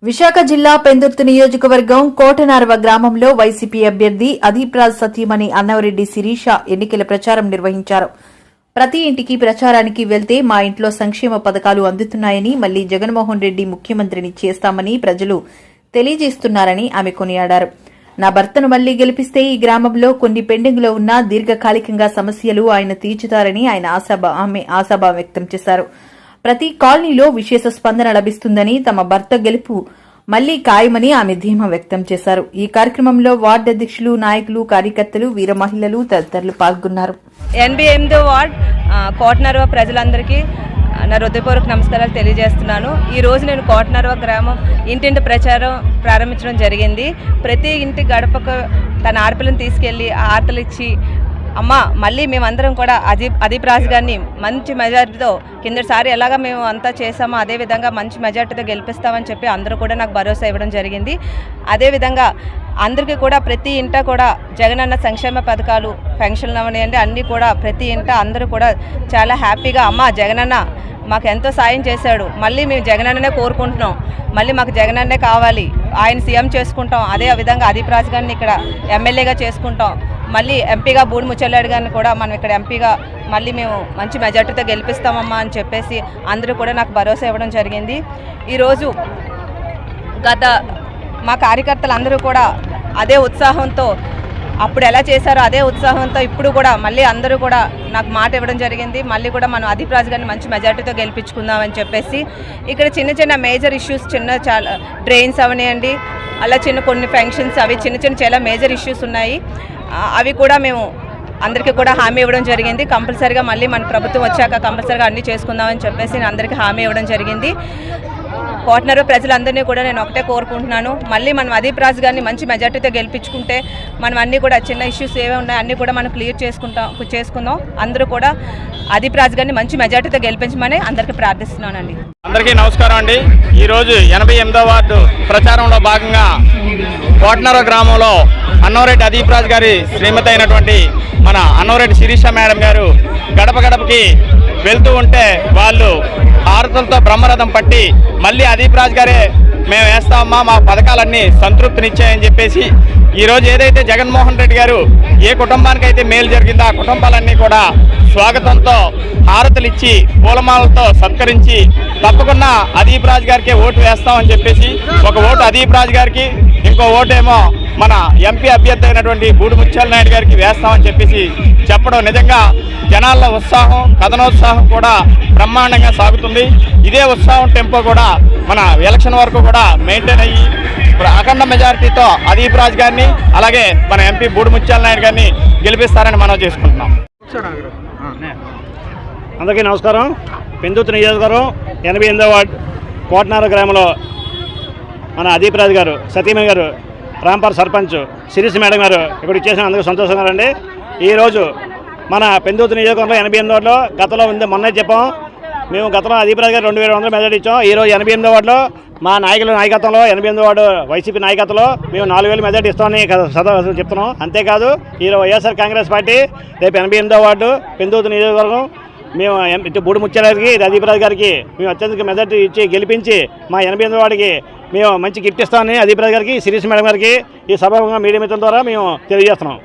విశాఖ జిల్లా పెందుర్తి నియోజకవర్గం కోటనార్వ గ్రామంలో వైసీపీ అభ్యర్థి అదీప్రాజ్ సతీమణి అన్నవరెడ్డి శిరీష ఎన్నికల ప్రచారం నిర్వహించారు. ప్రతి ఇంటికి ప్రచారానికి వెళ్తే మా ఇంట్లో సంక్షేమ పథకాలు అందుతున్నాయని, మళ్లీ జగన్మోహన్ రెడ్డి ముఖ్యమంత్రిని చేస్తామని ప్రజలు తెలియజేస్తున్నారని ఆమె కొనియాడారు. నా భర్తను మళ్లీ గెలిపిస్తే ఈ గ్రామంలో కొన్ని పెండింగ్లో ఉన్న దీర్ఘకాలికంగా సమస్యలు ఆయన తీర్చుతారని ఆమె ఆశాభావం వ్యక్తం చేశారు. ప్రతి కాలనీలో విశేష స్పందన లభిస్తుందని, తమ భర్త గెలుపు మళ్లీ ఖాయమని ఆమె ధీమా వ్యక్తం చేశారు. ఈ కార్యక్రమంలో వార్డు అధ్యక్షులు, నాయకులు, కార్యకర్తలు, వీర మహిళలు తదితరులు పాల్గొన్నారు. 88వ వార్డ్ కోటనార్వ ప్రజలందరికీ నా హృదయపూర్వక నమస్కారాలు తెలియజేస్తున్నాను. ఈ రోజు నేను కోటనార్వ గ్రామం ఇంటింటి ప్రచారం ప్రారంభించడం జరిగింది. ప్రతి ఇంటి గడపకు తన ఆడపిల్లని తీసుకెళ్లి ఆర్తలు ఇచ్చి, అమ్మ మళ్ళీ మేమందరం కూడా అదీప్రాజ్ గారిని మంచి మెజార్టీతో కిందసారి ఎలాగా మేము అంతా చేసామో అదేవిధంగా మంచి మెజార్టీతో గెలిపిస్తామని చెప్పి అందరూ కూడా నాకు భరోసా ఇవ్వడం జరిగింది. అదేవిధంగా అందరికీ కూడా ప్రతి ఇంట కూడా జగనన్న సంక్షేమ పథకాలు, పెన్షన్లు అవనివ్వండి అన్నీ కూడా ప్రతి ఇంట అందరూ కూడా చాలా హ్యాపీగా, అమ్మ జగనన్న మాకు ఎంతో సాయం చేశాడు, మళ్ళీ మేము జగనన్ననే కోరుకుంటున్నాం, మళ్ళీ మాకు జగనన్నే కావాలి, ఆయన సీఎం చేసుకుంటాం, అదే విధంగా అదీప్రాజ్ గారిని ఇక్కడ ఎమ్మెల్యేగా చేసుకుంటాం, మళ్ళీ ఎంపీగా బూడి ముచ్చల్లాడు గారిని కూడా మనం ఇక్కడ ఎంపీగా మళ్ళీ మేము మంచి మెజార్టీతో గెలిపిస్తామమ్మా అని చెప్పేసి అందరూ కూడా నాకు భరోసా ఇవ్వడం జరిగింది. ఈరోజు మా కార్యకర్తలు అందరూ కూడా అదే ఉత్సాహంతో, అప్పుడు ఎలా చేశారో అదే ఉత్సాహంతో ఇప్పుడు కూడా మళ్ళీ అందరూ కూడా నాకు మాట ఇవ్వడం జరిగింది. మళ్ళీ కూడా మనం అదీప్రాజ్ గారిని మంచి మెజార్టీతో గెలిపించుకుందామని చెప్పేసి ఇక్కడ చిన్న చిన్న మేజర్ ఇష్యూస్, చాలా డ్రైన్స్ అవనివ్వండి, అలా కొన్ని ఫంక్షన్స్, అవి చిన్న చాలా మేజర్ ఇష్యూస్ ఉన్నాయి. అవి కూడా మేము అందరికీ కూడా హామీ ఇవ్వడం జరిగింది. కంపల్సరీగా మళ్ళీ మన ప్రభుత్వం వచ్చాక కంపల్సరీగా అన్నీ చేసుకుందామని చెప్పేసి నేను అందరికీ హామీ ఇవ్వడం జరిగింది. కోటనార్వ ప్రజలందరినీ కూడా నేను ఒకటే కోరుకుంటున్నాను, మళ్ళీ మనం అదీప్రాజ్ గారిని మంచి మెజార్టీతో గెలిపించుకుంటే మనం అన్నీ కూడా చిన్న ఇష్యూస్ ఏవే ఉన్నాయో అన్నీ కూడా మనం క్లియర్ చేసుకుందాం. అందరూ కూడా అదీప్రాజ్ గారిని మంచి మెజార్టీతో గెలిపించమని అందరికీ ప్రార్థిస్తున్నానండి. అందరికీ నమస్కారం అండి. ఈరోజు 88వ వార్డు ప్రచారంలో భాగంగా కోటనార్వ గ్రామంలో అన్నవరెడ్డి అదీప్రాజ్ గారి శ్రీమతి అయినటువంటి మన అన్నవరెడ్డి శిరీష మేడం గారు గడప గడపకి వెళ్తూ ఉంటే వాళ్ళు హారతులతో బ్రహ్మరథం పట్టి మళ్ళీ అదీప్రాజ్ గారే మేము వేస్తామమ్మా, మా పథకాలన్నీ సంతృప్తినిచ్చాయని చెప్పేసి ఈరోజు ఏదైతే జగన్మోహన్ రెడ్డి గారు ఏ కుటుంబానికైతే మేలు జరిగిందో ఆ కుటుంబాలన్నీ కూడా స్వాగతంతో హారతులు ఇచ్చి పూలమాలతో సత్కరించి తప్పకుండా అదీప్రాజ్ గారికి ఓటు వేస్తామని చెప్పేసి, ఒక ఓటు అదీప్రాజ్ గారికి, ఇంకో ఓటేమో మన ఎంపీ అభ్యర్థి అయినటువంటి బూడి ముత్యాలనాయుడు గారికి వేస్తామని చెప్పేసి చెప్పడం నిజంగా జనాల ఉత్సాహం, కథనోత్సాహం కూడా బ్రహ్మాండంగా సాగుతుంది. ఇదే ఉత్సాహం టెంపో కూడా మన ఎలక్షన్ వరకు కూడా మెయింటైన్ అయ్యి అఖండ మెజారిటీతో అదీప్రాజ్ గారిని అలాగే మన ఎంపీ బూడి ముత్యాలనాయుడు గారిని గెలిపిస్తారని మనం చేసుకుంటున్నాం. అందరికీ నమస్కారం. పెందుర్తి నియోజకవర్గం 88వ వార్డు కోటనార్వ గ్రామంలో మన అదీప్రాజ్ గారు సతీమణి గారు, రాంపూర్ సర్పంచ్ శిరీష్ మేడం గారు ఇక్కడ ఇచ్చేసిన అందరూ సంతోషంగా రండి. ఈరోజు మన పెందుర్తి నియోజకవర్గంలో 88వ వార్డులో గతంలో ఉంది, మొన్నే చెప్పాం మేము గతంలో అదీప్రాజ్ గారు 2200 మెజార్టీ ఇచ్చాం. ఈరోజు 88వ వార్డులో మా నాయకుల నాయకత్వంలో 88వ వార్డు వైసీపీ నాయకత్వంలో మేము 4000 మెజార్టీ ఇస్తామని చెప్తున్నాం. అంతేకాదు ఈరోజు వైఎస్ఆర్ కాంగ్రెస్ పార్టీ రేపు 88వ వార్డు పెందుర్తి నియోజకవర్గం మేము బూడి ముత్యాలకి అదీప్రాజ్ గారికి మేము అత్యధిక మెజార్టీ ఇచ్చి గెలిపించి మా 88వ వార్డుకి మేము మంచి గిఫ్ట్ ఇస్తామని అదీప్రాజ్ గారికి, శిరీష్ మేడం గారికి ఈ సభాముఖంగా మీడియా మిత్రుల ద్వారా మేము తెలియజేస్తున్నాం.